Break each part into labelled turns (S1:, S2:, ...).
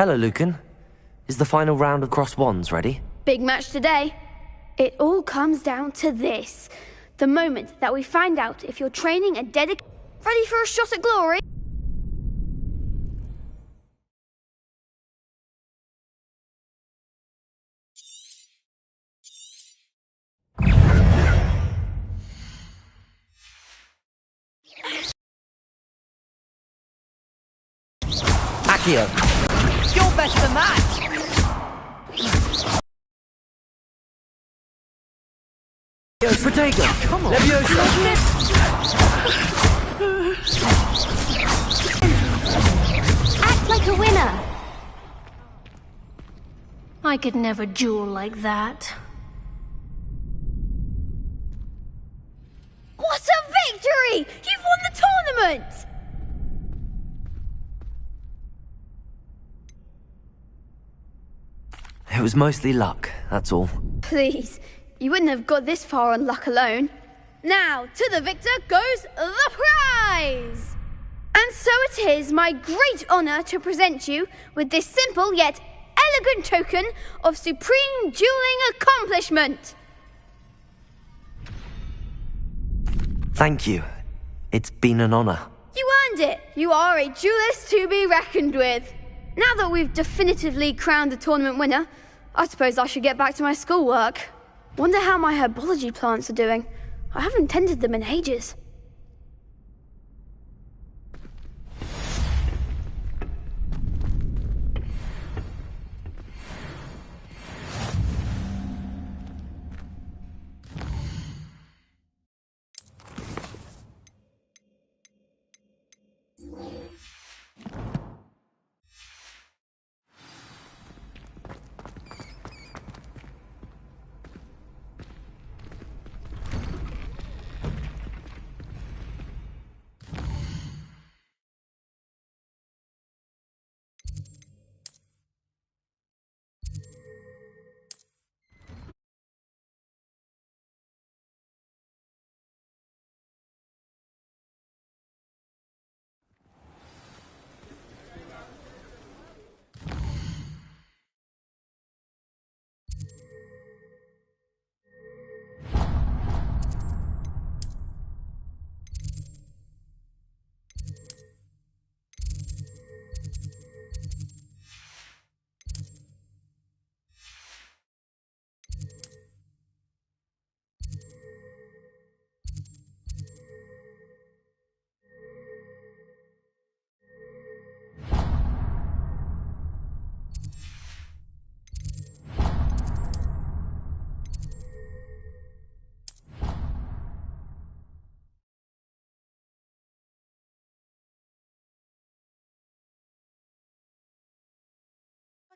S1: Hello, Lucan. Is the final round of cross wands ready?
S2: Big match today. It all comes down to this. The moment that we find out if you're training and dedicated... Ready for a shot at glory?
S1: Accio!
S3: You're better than that!
S1: Protego!
S3: Come on!
S1: Leviosa!
S2: Act like a winner!
S4: I could never duel like that.
S2: What a victory! You've won the tournament!
S1: It was mostly luck, that's all.
S2: Please, you wouldn't have got this far on luck alone. Now, to the victor goes the prize! And so it is my great honor to present you with this simple yet elegant token of supreme dueling accomplishment.
S1: Thank you. It's been an honor.
S2: You earned it. You are a duelist to be reckoned with. Now that we've definitively crowned the tournament winner, I suppose I should get back to my schoolwork. Wonder how my herbology plants are doing. I haven't tended them in ages.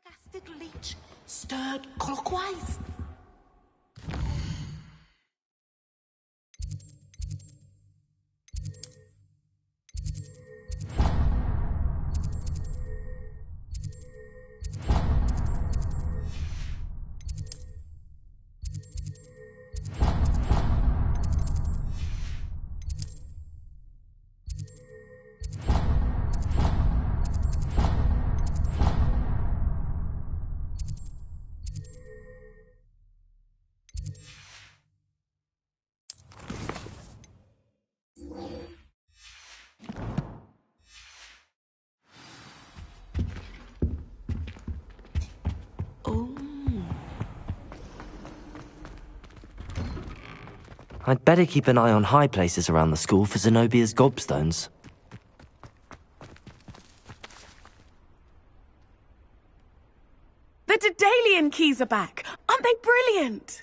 S3: Flabbergasted leech stirred clockwise.
S1: I'd better keep an eye on high places around the school for Zenobia's gobstones.
S5: The Daedalian keys are back! Aren't they brilliant?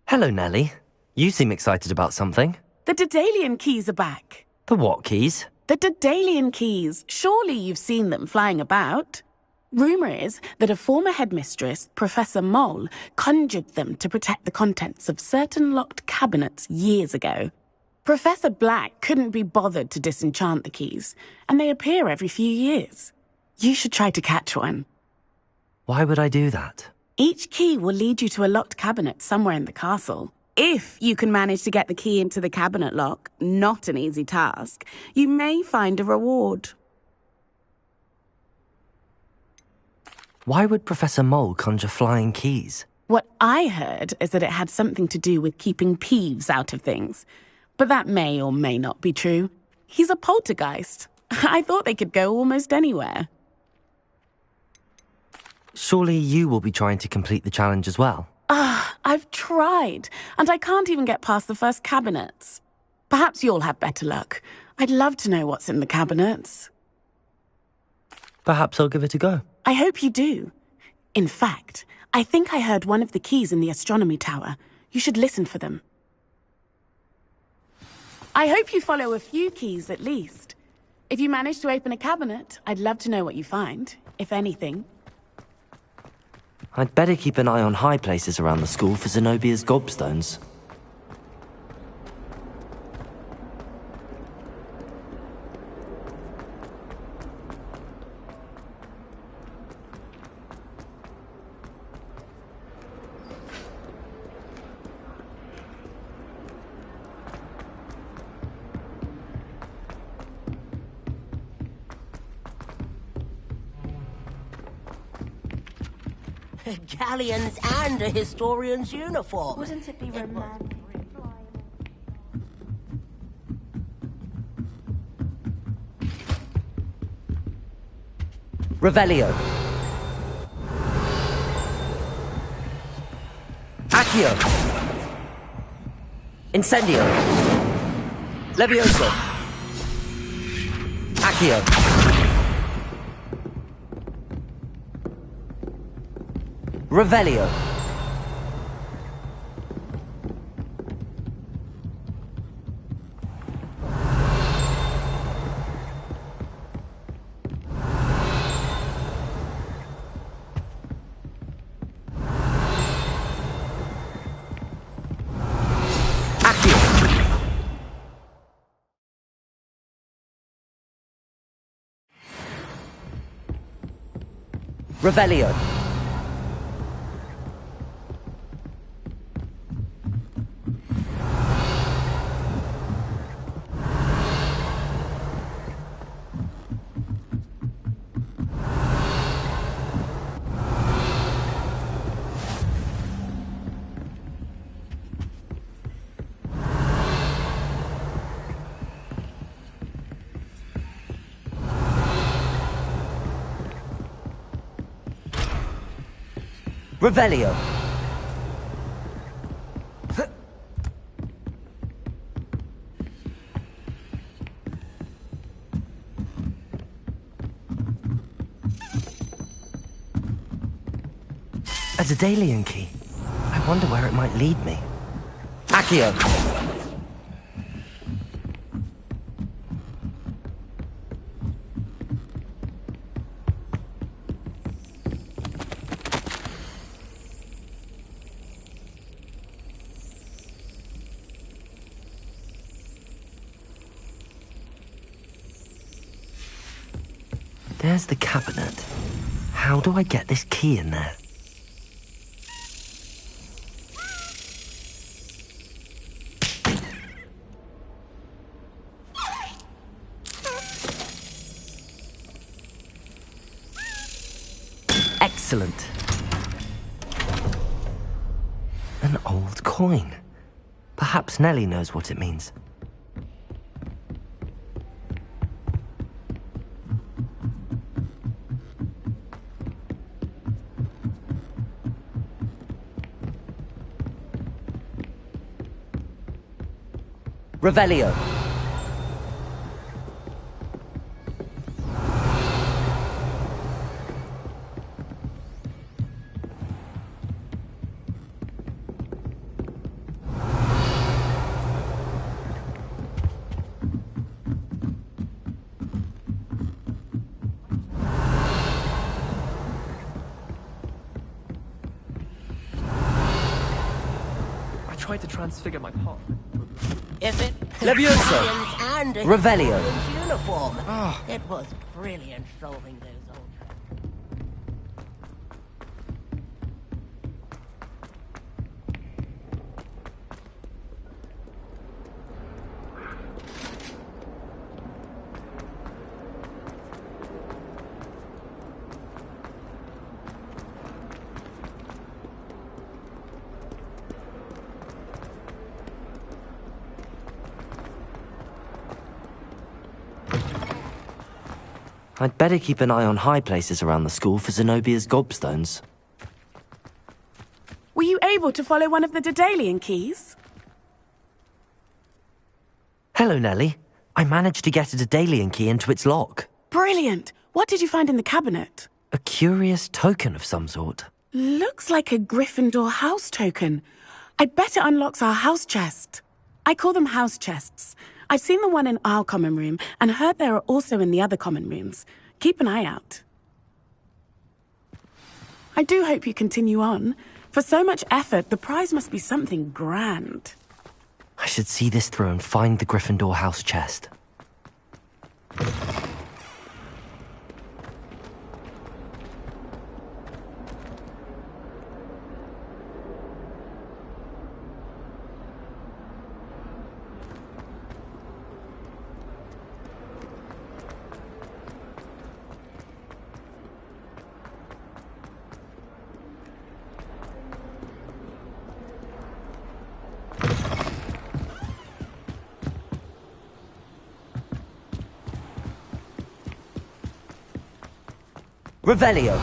S1: Hello, Nellie. You seem excited about something.
S5: The Daedalian keys are back.
S1: The what keys?
S5: The Daedalian keys. Surely you've seen them flying about. Rumour is that a former headmistress, Professor Moll, conjured them to protect the contents of certain locked cabinets years ago. Professor Black couldn't be bothered to disenchant the keys, and they appear every few years. You should try to catch one.
S1: Why would I do that?
S5: Each key will lead you to a locked cabinet somewhere in the castle. If you can manage to get the key into the cabinet lock, not an easy task, you may find a reward.
S1: Why would Professor Mole conjure flying keys?
S5: What I heard is that it had something to do with keeping Peeves out of things. But that may or may not be true. He's a poltergeist. I thought they could go almost anywhere.
S1: Surely you will be trying to complete the challenge as well?
S5: I've tried, and I can't even get past the first cabinets. Perhaps you'll have better luck. I'd love to know what's in the cabinets.
S1: Perhaps I'll give it a go.
S5: I hope you do. In fact, I think I heard one of the keys in the astronomy tower. You should listen for them. I hope you follow a few keys at least. If you manage to open a cabinet, I'd love to know what you find, if anything.
S1: I'd better keep an eye on high places around the school for Zenobia's gobstones.
S3: Galleons and a historian's uniform.
S4: Wouldn't it be romantic?
S1: Revelio. Accio. Incendio. Levioso. Accio. Revelio. Accio. Revelio. Revelio. A Daedalian key. I wonder where it might lead me. Accio. There's the cabinet. How do I get this key in there? Excellent. An old coin. Perhaps Nellie knows what it means. Revelio.
S6: I tried to transfigure my part.
S3: Is it?
S1: Levioso.
S3: Galleons and a
S1: Revelio.
S3: historian's uniform. It was brilliant solving those old...
S1: I'd better keep an eye on high places around the school for Zenobia's gobstones.
S5: Were you able to follow one of the Daedalian keys?
S1: Hello, Nellie. I managed to get a Daedalian key into its lock.
S5: Brilliant! What did you find in the cabinet?
S1: A curious token of some sort.
S5: Looks like a Gryffindor house token. I bet it unlocks our house chest. I call them house chests. I've seen the one in our common room and heard there are also in the other common rooms. Keep an eye out. I do hope you continue on. For so much effort, the prize must be something grand.
S1: I should see this through and find the Gryffindor house chest. Revelio.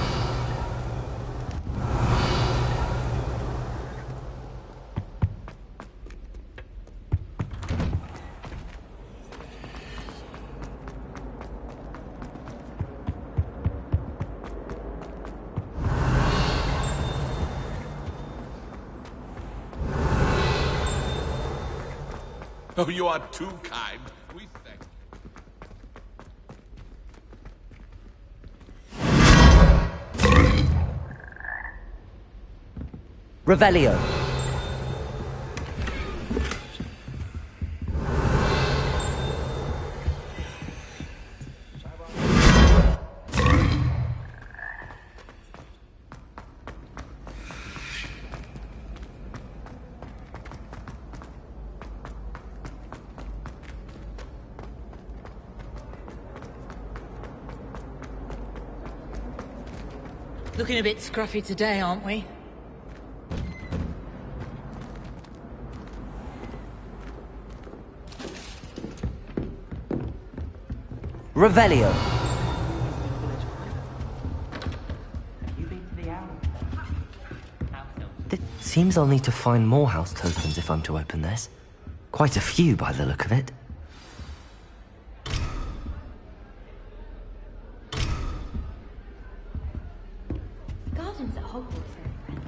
S7: Oh, you are too kind. We thank
S1: Revelio.
S8: Looking a bit scruffy today, aren't we?
S1: Revelio. It seems I'll need to find more house tokens if I'm to open this. Quite a few by the look of it.
S4: The gardens at Hogwarts are friendly.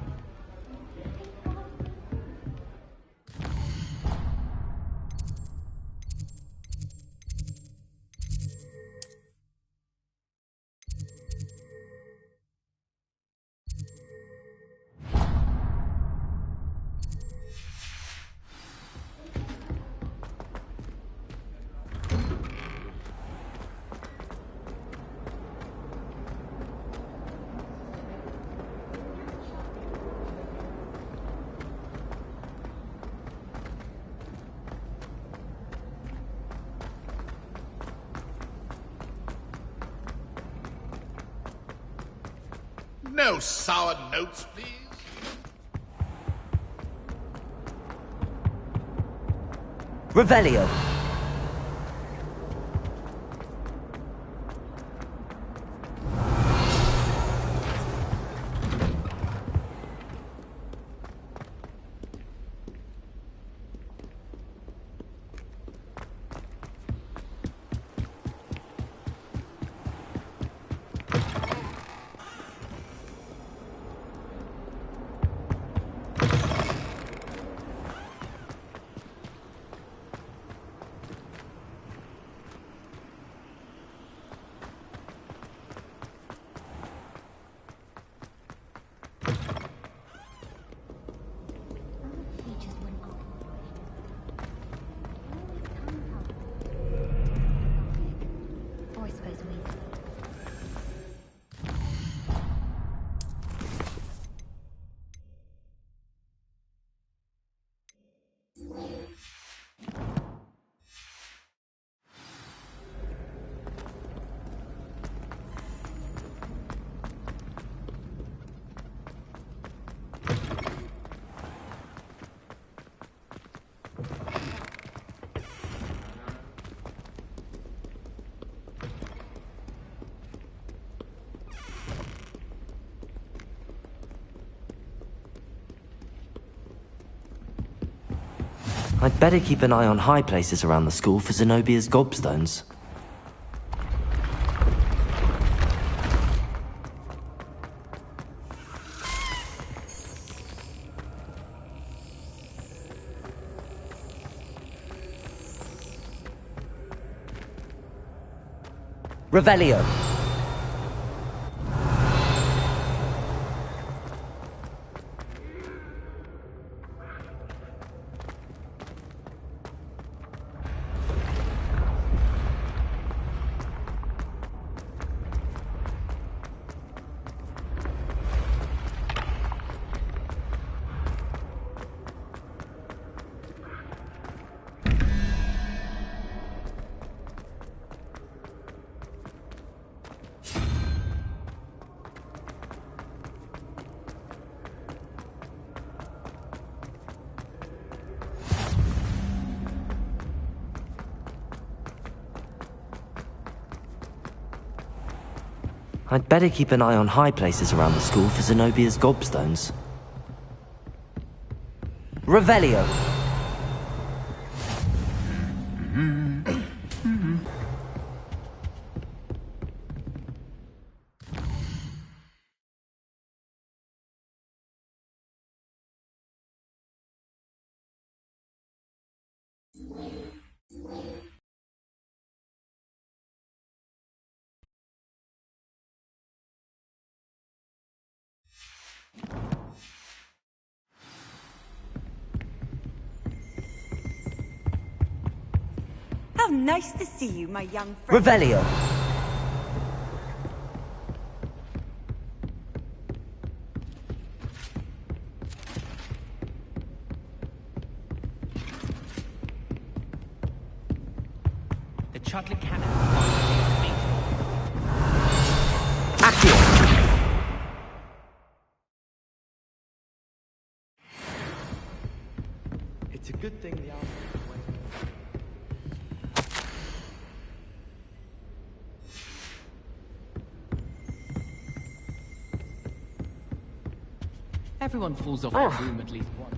S7: No sour notes, please.
S1: Revelio. I'd better keep an eye on high places around the school for Zenobia's gobstones. Revelio. I'd better keep an eye on high places around the school for Zenobia's gobstones. Revelio.
S9: How nice to see you, my young friend.
S1: Revelio.
S10: The chocolate cannon.
S1: Accio.
S6: It's a good thing the army went.
S10: Everyone falls off a room at least once.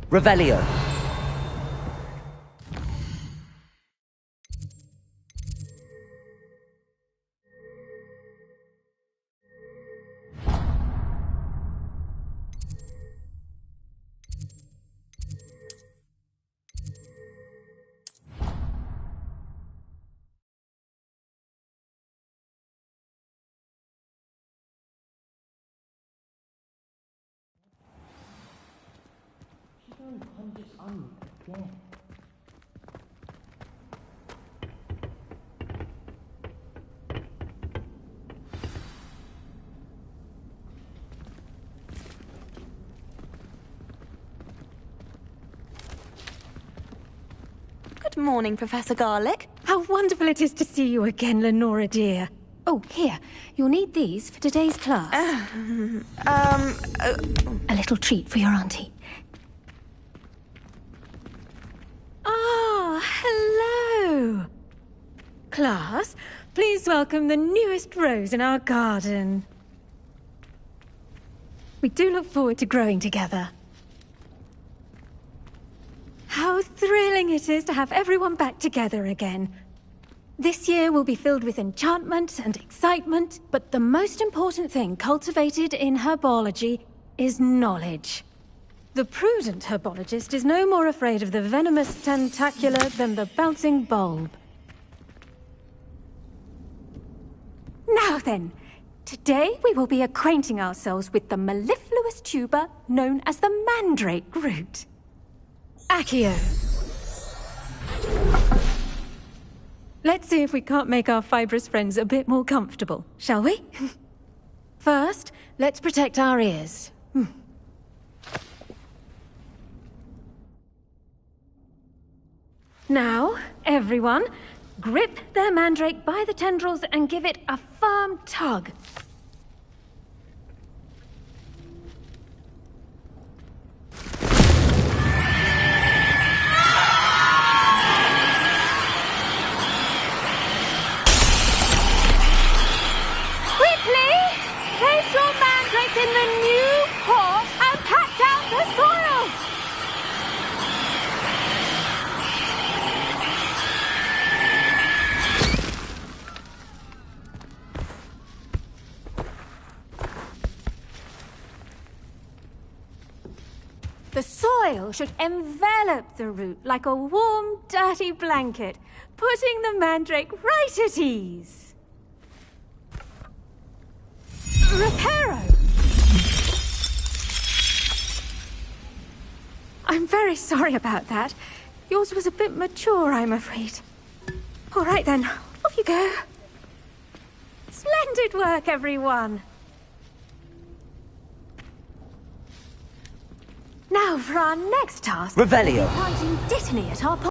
S1: Revelio.
S9: Good morning, Professor Garlick.
S11: How wonderful it is to see you again, Lenora dear. Oh, here. You'll need these for today's class. A little treat for your auntie. Ah, hello. Class, please welcome the newest rose in our garden. We do look forward to growing together. How thrilling it is to have everyone back together again. This year will be filled with enchantment and excitement, but the most important thing cultivated in herbology is knowledge. The prudent herbologist is no more afraid of the venomous tentacula than the bouncing bulb. Now then, today we will be acquainting ourselves with the mellifluous tuber known as the mandrake root. Accio. Let's see if we can't make our fibrous friends a bit more comfortable, shall we? First, let's protect our ears. Now, everyone, grip their mandrake by the tendrils and give it a firm tug.
S2: Place your mandrakes in the new pot and pack down the soil!
S11: The soil should envelop the root like a warm, dirty blanket, putting the mandrake right at ease. Reparo! I'm very sorry about that. Yours was a bit mature, I'm afraid. All right then, off you go. Splendid work, everyone. Now for our next task.
S1: Revelio.
S11: Planting Dittany at our